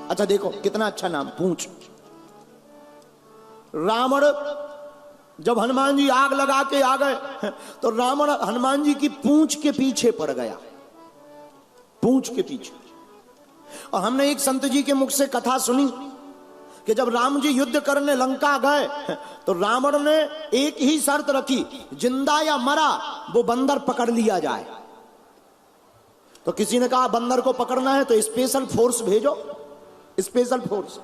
अच्छा देखो कितना अच्छा नाम, पूंछ। रावण जब हनुमान जी आग लगा के आ गए तो रावण हनुमान जी की पूंछ के पीछे पड़ गया, पूंछ के पीछे। और हमने एक संत जी के मुख से कथा सुनी कि जब राम जी युद्ध करने लंका गए तो रावण ने एक ही शर्त रखी, जिंदा या मरा वो बंदर पकड़ लिया जाए। तो किसी ने कहा बंदर को पकड़ना है तो स्पेशल फोर्स भेजो, स्पेशल फोर्स,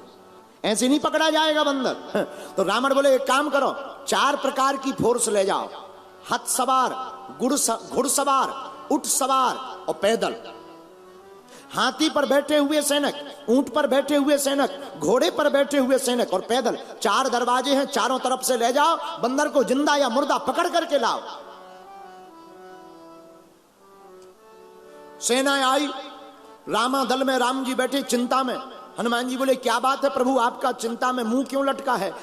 ऐसे नहीं पकड़ा जाएगा बंदर। तो रावण बोले एक काम करो, 4 प्रकार की फोर्स ले जाओ, हाथ सवार, घुड़सवार, ऊंट सवार और पैदल। हाथी पर बैठे हुए सैनिक, ऊंट पर बैठे हुए सैनिक, घोड़े पर बैठे हुए सैनिक और पैदल। 4 दरवाजे हैं, चारों तरफ से ले जाओ, बंदर को जिंदा या मुर्दा पकड़ करके लाओ। सेना आई, रामा दल में राम जी बैठे चिंता में। हनुमान जी बोले क्या बात है प्रभु, आपका चिंता में मुंह क्यों लटका है?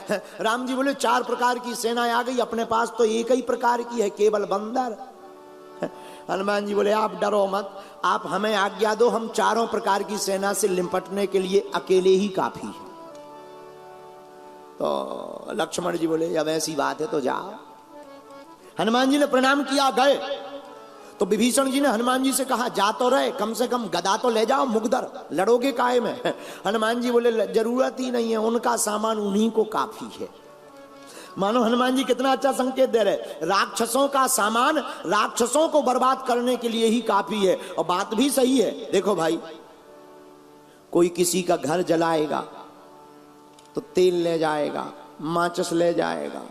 राम जी बोले 4 प्रकार की सेना आ गई, अपने पास तो एक ही प्रकार की है, केवल बंदर। हनुमान जी बोले आप डरो मत, आप हमें आज्ञा दो, हम 4 प्रकार की सेना से निपटने के लिए अकेले ही काफी है। तो लक्ष्मण जी बोले अब ऐसी बात है तो जाओ। हनुमान जी ने प्रणाम किया, गए। तो विभीषण जी ने हनुमान जी से कहा जा तो रहे, कम से कम गदा तो ले जाओ, मुगदर, लड़ोगे काहे में? हनुमान जी बोले जरूरत ही नहीं है, उनका सामान उन्हीं को काफी है। मानो हनुमान जी कितना अच्छा संकेत दे रहे, राक्षसों का सामान राक्षसों को बर्बाद करने के लिए ही काफी है। और बात भी सही है। देखो भाई, कोई किसी का घर जलाएगा तो तेल ले जाएगा, माचिस ले जाएगा,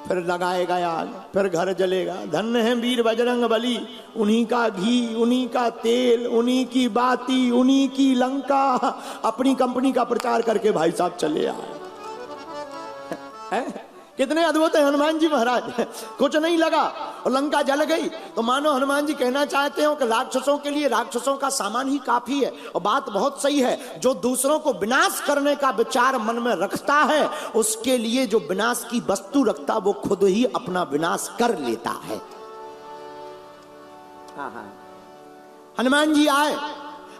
फिर लगाएगा आग, फिर घर जलेगा। धन्य है वीर बजरंग बली, उन्हीं का घी, उन्हीं का तेल, उन्हीं की बाती, उन्हीं की लंका, अपनी कंपनी का प्रचार करके भाई साहब चले आए। कितने अद्भुत है हनुमान जी महाराज। कुछ नहीं लगा और लंका जल गई। तो मानो हनुमान जी कहना चाहते हो कि राक्षसों के लिए राक्षसों का सामान ही काफी है। और बात बहुत सही है, जो दूसरों को विनाश करने का विचार मन में रखता है उसके लिए जो विनाश की वस्तु रखता वो खुद ही अपना विनाश कर लेता है। हनुमान जी आए,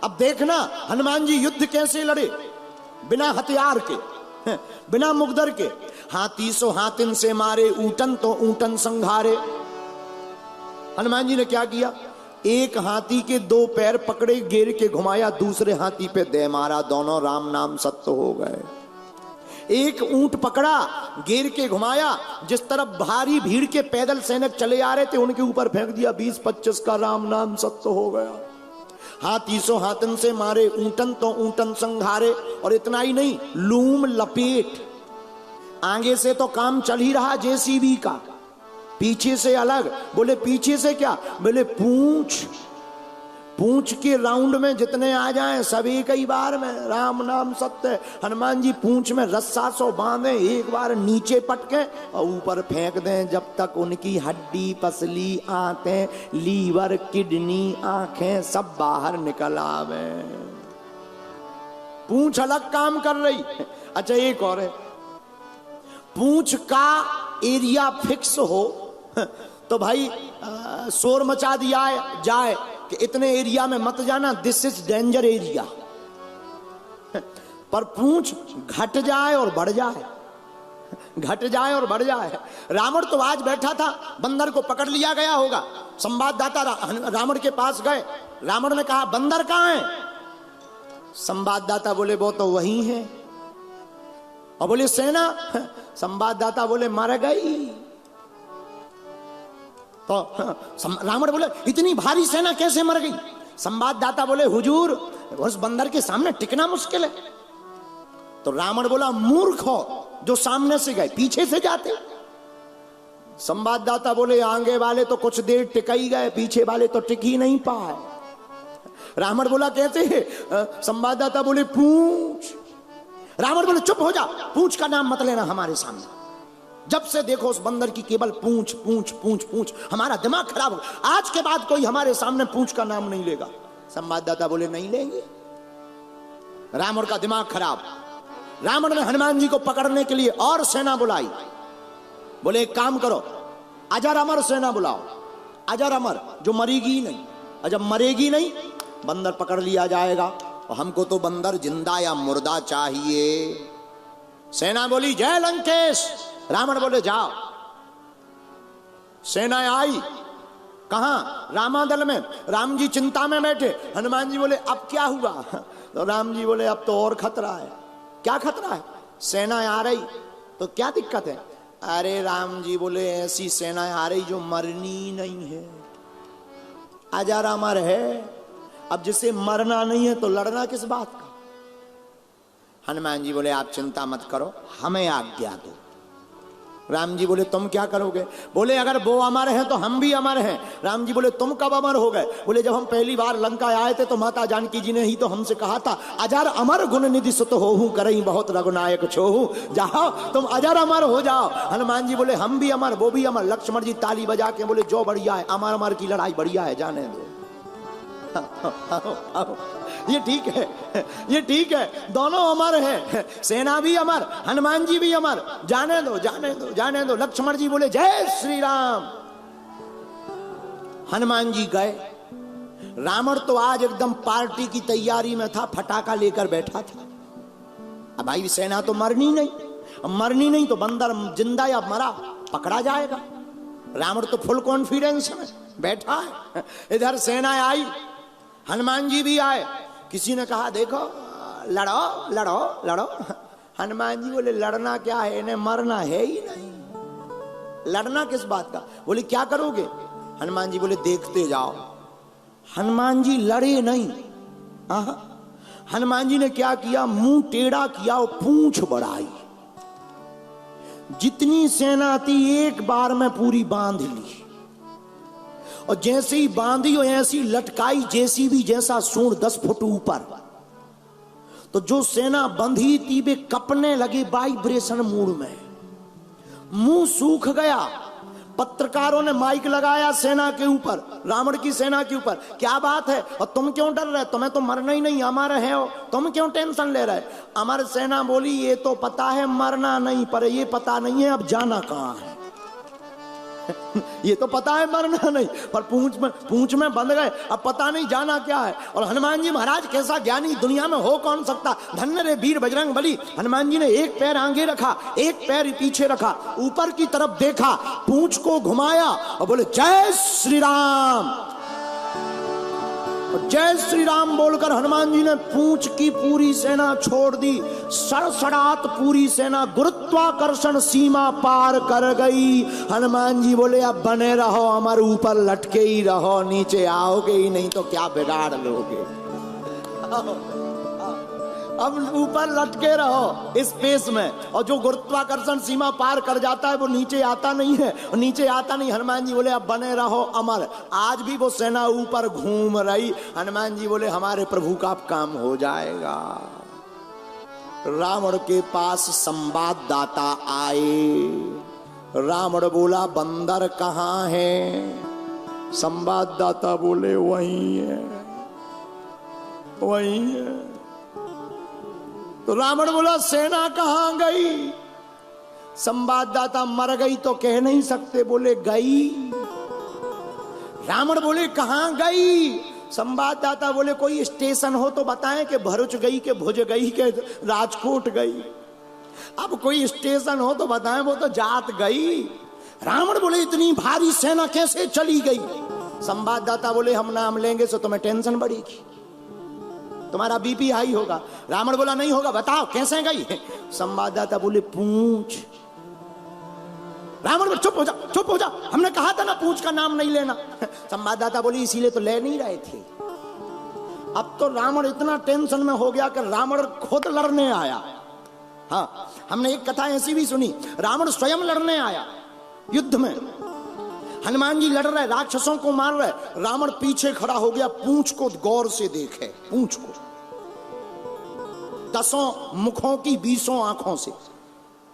अब देखना हनुमान जी युद्ध कैसे लड़े, बिना हथियार के, बिना मुगदर के। हाथी सो हाथिन से मारे, ऊटन तो ऊटन संघारे। हनुमान जी ने क्या किया, एक हाथी के 2 पैर पकड़े, घेर के घुमाया, दूसरे हाथी पे दे मारा, दोनों राम नाम सत्य हो गए। एक ऊंट पकड़ा, घेर के घुमाया, जिस तरफ भारी भीड़ के पैदल सैनिक चले आ रहे थे उनके ऊपर फेंक दिया, 20-25 का राम नाम सत्य हो गया। हाथी सो हाथन से मारे, ऊंटन तो ऊंटन संघारे। और इतना ही नहीं, लूम लपेट, आगे से तो काम चल ही रहा जेसीबी का, पीछे से अलग। बोले पीछे से क्या? बोले पूंछ, पूंछ के राउंड में जितने आ जाएं सभी कई बार में राम नाम सत्य। हनुमान जी पूंछ में रस्सा सो बांधे, एक बार नीचे पटके और ऊपर फेंक दें, जब तक उनकी हड्डी पसली, आंतें, लीवर, किडनी, आंखें सब बाहर निकल आवे। पूंछ अलग काम कर रही। अच्छा एक और है, पूंछ का एरिया फिक्स हो तो भाई शोर मचा दिया जाए कि इतने एरिया में मत जाना, दिस इज डेंजर एरिया। पर पूंछ घट जाए और बढ़ जाए, घट जाए और बढ़ जाए। रावण तो आज बैठा था, बंदर को पकड़ लिया गया होगा। संवाददाता रावण के पास गए, रावण ने कहा बंदर कहां है? संवाददाता बोले वो तो वही है। और बोले सेना? संवाददाता बोले मर गई। तो रावण बोले इतनी भारी सेना कैसे मर गई? संवाददाता बोले हुजूर उस बंदर के सामने टिकना मुश्किल है। तो रावण बोला मूर्ख हो जो सामने से गए, पीछे से जाते। संवाददाता बोले आगे वाले तो कुछ देर टिक ही गए, पीछे वाले तो टिक ही नहीं पाए। रावण बोला कैसे? संवाददाता बोले पूंछ। रावण बोले चुप हो जा, पूंछ का नाम मत लेना हमारे सामने। जब से देखो उस बंदर की केवल पूंछ पूंछ पूंछ पूंछ, हमारा दिमाग खराब हो। आज के बाद कोई हमारे सामने पूंछ का नाम नहीं लेगा। संवाददाता बोले नहीं लेंगे। रावण का दिमाग खराब। रावण ने हनुमान जी को पकड़ने के लिए और सेना बुलाई। बोले एक काम करो, अजर अमर सेना बुलाओ, अजर अमर जो मरेगी नहीं। और जब मरेगी नहीं बंदर पकड़ लिया जाएगा, हमको तो बंदर जिंदा या मुर्दा चाहिए। सेना बोली जय लंकेश। रावण बोले जाओ। सेना आई कहां? रामादल में। राम जी चिंता में बैठे। हनुमान जी बोले अब क्या हुआ? तो राम जी बोले अब तो और खतरा है। क्या खतरा है? सेना आ रही तो क्या दिक्कत है? अरे राम जी बोले ऐसी सेना आ रही जो मरनी नहीं है, अजर अमर है। अब जिसे मरना नहीं है तो लड़ना किस बात का? हनुमान जी बोले आप चिंता मत करो, हमें आज्ञा दो। राम जी बोले तुम क्या करोगे? बोले अगर वो अमर है तो हम भी अमर हैं। राम जी बोले तुम कब अमर हो गए? बोले जब हम पहली बार लंका आए थे तो माता जानकी जी ने ही तो हमसे कहा था अजर अमर गुण निधि सुत होहूं करई बहुत रघुनायक छोहूं। जाओ तुम अजर अमर हो जाओ। हनुमान जी बोले हम भी अमर, वो भी अमर। लक्ष्मण जी ताली बजा के बोले जो बढ़िया है, अमर अमर की लड़ाई बढ़िया है, जाने दो। ये ठीक है, ये ठीक है, दोनों अमर हैं। सेना भी अमर, हनुमान जी भी अमर, जाने दो जाने दो जाने दो। लक्ष्मण जी बोले जय श्री राम। हनुमान जी गए। रावण तो आज एकदम पार्टी की तैयारी में था, फटाका लेकर बैठा था। अब भाई सेना तो मरनी नहीं, मरनी नहीं तो बंदर जिंदा या मरा पकड़ा जाएगा। रावण तो फुल कॉन्फिडेंस में बैठा है। इधर सेना आई, हनुमान जी भी आए। किसी ने कहा देखो लड़ो लड़ो लड़ो। हनुमान जी बोले लड़ना क्या है, इन्हें मरना है ही नहीं, लड़ना किस बात का? बोले क्या करोगे? हनुमान जी बोले देखते जाओ। हनुमान जी लड़े नहीं। हनुमान जी ने क्या किया? मुंह टेढ़ा किया और पूंछ बढ़ाई। जितनी सेना थी एक बार में पूरी बांध ली, और जैसे ही बांधी और ऐसी लटकाई जेसीबी जैसा सूंड 10 फुट ऊपर। तो जो सेना बंधी थी वे कपने लगे वाइब्रेशन मूड में, मुंह सूख गया। पत्रकारों ने माइक लगाया सेना के ऊपर, रावण की सेना के ऊपर, क्या बात है और तुम क्यों डर रहे? तुम्हें तो मरना ही नहीं, अमर है हो, तुम क्यों टेंशन ले रहे? अमर सेना बोली ये तो पता है मरना नहीं, पर ये पता नहीं है अब जाना कहां है। ये तो पता है मरना नहीं, पर पूंछ में बंध गए, अब पता नहीं जाना क्या है। और हनुमान जी महाराज कैसा ज्ञानी दुनिया में हो कौन सकता? धन्य रे वीर बजरंग बली। हनुमान जी ने एक पैर आगे रखा, एक पैर पीछे रखा, ऊपर की तरफ देखा, पूंछ को घुमाया और बोले जय श्री राम। जय श्री राम बोलकर हनुमान जी ने पूंछ की पूरी सेना छोड़ दी। सड़सड़ात पूरी सेना गुरुत्वाकर्षण सीमा पार कर गई। हनुमान जी बोले अब बने रहो अमर, ऊपर लटके ही रहो, नीचे आओगे ही नहीं तो क्या बिगाड़ लोगे। अब ऊपर लटके रहो स्पेस में, और जो गुरुत्वाकर्षण सीमा पार कर जाता है वो नीचे आता नहीं है, और नीचे आता नहीं। हनुमान जी बोले अब बने रहो अमर। आज भी वो सेना ऊपर घूम रही। हनुमान जी बोले हमारे प्रभु का अब काम हो जाएगा। रावण के पास संवाददाता आए। रावण बोला बंदर कहां है? संवाददाता बोले वहीं है, वहीं है। तो रावण बोला सेना कहां गई? संवाददाता मर गई तो कह नहीं सकते, बोले गई। रावण बोले कहां गई? संवाददाता बोले कोई स्टेशन हो तो बताएं कि भरूच गई के भुज गई के राजकोट गई। अब कोई स्टेशन हो तो बताएं, वो तो जात गई। रावण बोले इतनी भारी सेना कैसे चली गई? संवाददाता बोले हम नाम लेंगे तो तुम्हें टेंशन बढ़ेगी, तुम्हारा बीपी हाई होगा। रावण बोला नहीं होगा, बताओ कैसे गई? संवाददाता बोले पूंछ। रावण बोले चुप हो जा, चुप हो जा, हमने कहा था ना पूंछ का नाम नहीं लेना। संवाददाता बोली इसीलिए तो ले नहीं रहे थे। अब तो रावण इतना टेंशन में हो गया कि रावण खुद लड़ने आया। हाँ, हमने एक कथा ऐसी भी सुनी, रावण स्वयं लड़ने आया युद्ध में। हनुमान जी लड़ रहे, राक्षसों को मार रहे, रावण पीछे खड़ा हो गया, पूंछ को गौर से देखे, पूंछ को 10 मुखों की 20 आंखों से।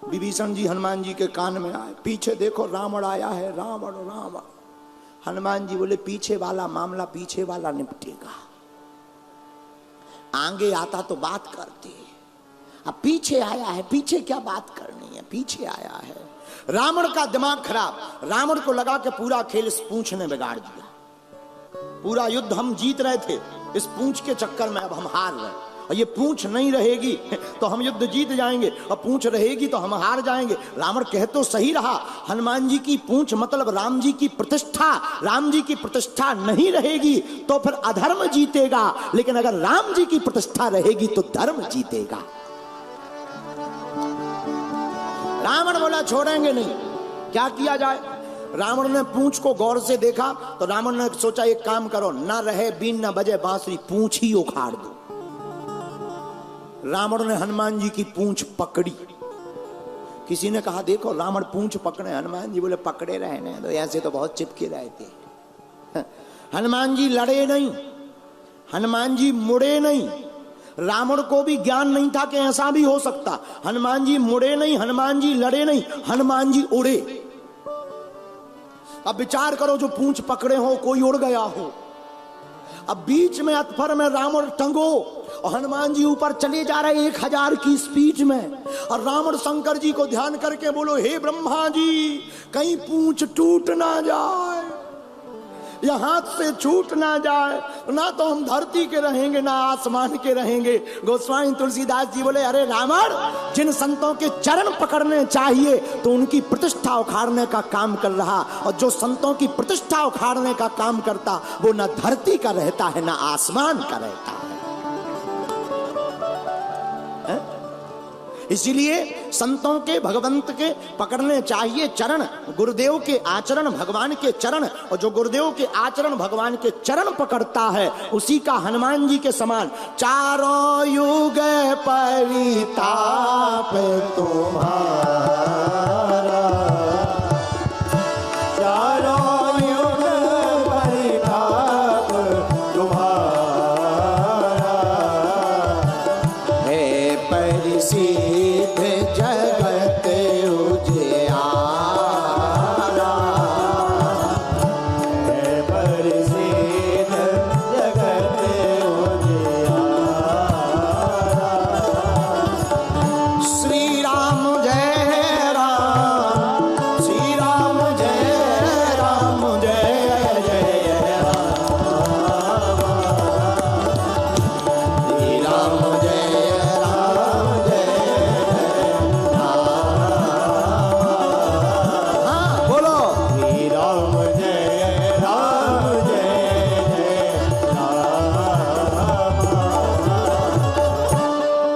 विभीषण जी हनुमान जी के कान में आए, पीछे देखो रावण आया है, रावण रावण। हनुमान जी बोले पीछे वाला मामला पीछे वाला निपटेगा, आगे आता तो बात करते। अब पीछे आया है, पीछे क्या बात करनी है, पीछे आया है। रावण का दिमाग खराब, रावण को लगा कि पूरा खेल इस पूंछ ने बिगाड़ दिया, पूरा युद्ध हम जीत रहे थे इस पूंछ के चक्कर में अब हम हार रहे हैं। और ये पूंछ नहीं रहेगी तो हम युद्ध जीत जाएंगे, और पूंछ रहेगी तो हम हार जाएंगे। रावण कह तो सही रहा, हनुमान जी की पूंछ मतलब राम जी की प्रतिष्ठा, राम जी की प्रतिष्ठा नहीं रहेगी तो फिर अधर्म जीतेगा, लेकिन अगर राम जी की प्रतिष्ठा रहेगी तो धर्म जीतेगा। रावण बोला छोड़ेंगे नहीं, क्या किया जाए? रावण ने पूंछ को गौर से देखा तो रावण ने सोचा एक काम करो, ना रहे बीन ना बजे बांसुरी, पूंछ ही उखाड़ दो। रावण ने हनुमान जी की पूंछ पकड़ी। किसी ने कहा देखो रावण पूंछ पकड़े, हनुमान जी बोले पकड़े रहने तो ऐसे तो बहुत चिपके रहते। हनुमान जी लड़े नहीं, हनुमान जी मुड़े नहीं। रावण को भी ज्ञान नहीं था कि ऐसा भी हो सकता। हनुमान जी मुड़े नहीं, हनुमान जी लड़े नहीं, हनुमान जी उड़े। अब विचार करो, जो पूंछ पकड़े हो कोई उड़ गया हो, अब बीच में अतफर में रावण टंगो और हनुमान जी ऊपर चले जा रहे 1000 की स्पीड में, और रावण शंकर जी को ध्यान करके बोलो हे ब्रह्मा जी कहीं पूंछ टूट ना जाए, या हाथ से छूट ना जाए, ना तो हम धरती के रहेंगे ना आसमान के रहेंगे। गोस्वामी तुलसीदास जी बोले अरे रावण, जिन संतों के चरण पकड़ने चाहिए तो उनकी प्रतिष्ठा उखाड़ने का काम कर रहा, और जो संतों की प्रतिष्ठा उखाड़ने का काम करता वो ना धरती का रहता है ना आसमान का रहता है। इसीलिए संतों के भगवंत के पकड़ने चाहिए चरण, गुरुदेव के आचरण भगवान के चरण, और जो गुरुदेव के आचरण भगवान के चरण पकड़ता है उसी का हनुमान जी के समान चारों युग परिताप तुम्हारा, चारों युग परिताप तुम्हारा, है परिसिद्ध